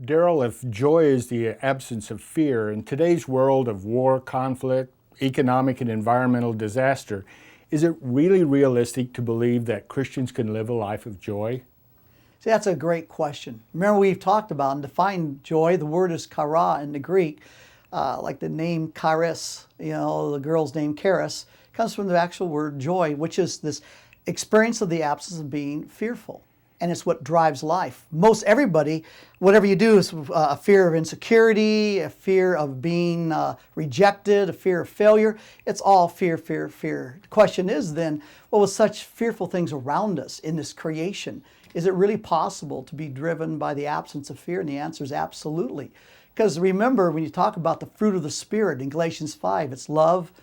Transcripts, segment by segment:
Darryl, if joy is the absence of fear, in today's world of war, conflict, economic and environmental disaster, is it really realistic to believe that Christians can live a life of joy? See, that's a great question. Remember, we've talked about and defined joy. The word is chara in the Greek, like the name charis, the girl's name Charis, comes from the actual word joy, which is this experience of the absence of being fearful. And it's what drives life. Most everybody, whatever you do, is a fear of insecurity, a fear of being rejected, a fear of failure. It's all fear, fear, fear. The question is then, well, with such fearful things around us in this creation, is it really possible to be driven by the absence of fear? And the answer is absolutely. Because remember, when you talk about the fruit of the Spirit in Galatians 5, it's love,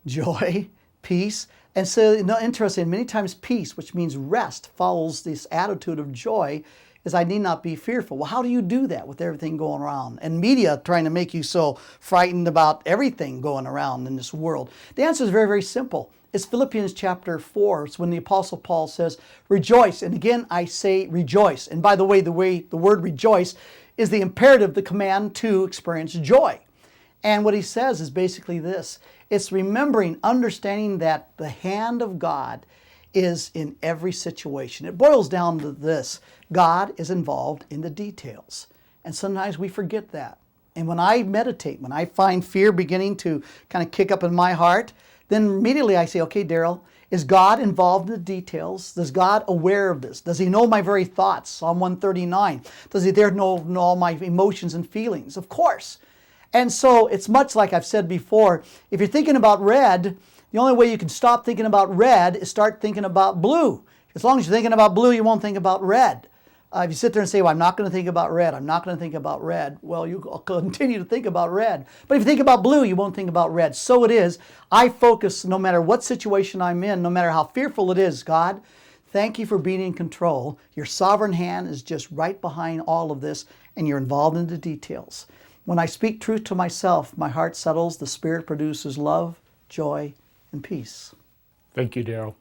joy, peace. And so, interesting, many times peace, which means rest, follows this attitude of joy, is I need not be fearful. Well, how do you do that with everything going around? And media trying to make you so frightened about everything going around in this world. The answer is very, very simple. It's Philippians chapter 4. It's when the Apostle Paul says, rejoice. And again, I say rejoice. And by the way the word rejoice is the imperative, the command to experience joy. And what he says is basically this. It's remembering, understanding that the hand of God is in every situation. It boils down to this. God is involved in the details. And sometimes we forget that. And when I meditate, when I find fear beginning to kind of kick up in my heart, then immediately I say, okay, Darryl, is God involved in the details? Is God aware of this? Does he know my very thoughts? Psalm 139. Does he there know all my emotions and feelings? Of course. And so it's much like I've said before, if you're thinking about red, the only way you can stop thinking about red is start thinking about blue. As long as you're thinking about blue, you won't think about red. If you sit there and say, well, I'm not going to think about red, I'm not going to think about red, well, you'll continue to think about red. But if you think about blue, you won't think about red. So it is. I focus no matter what situation I'm in, no matter how fearful it is, God, thank you for being in control. Your sovereign hand is just right behind all of this, and you're involved in the details. When I speak truth to myself, my heart settles, the Spirit produces love, joy, and peace. Thank you, Darryl.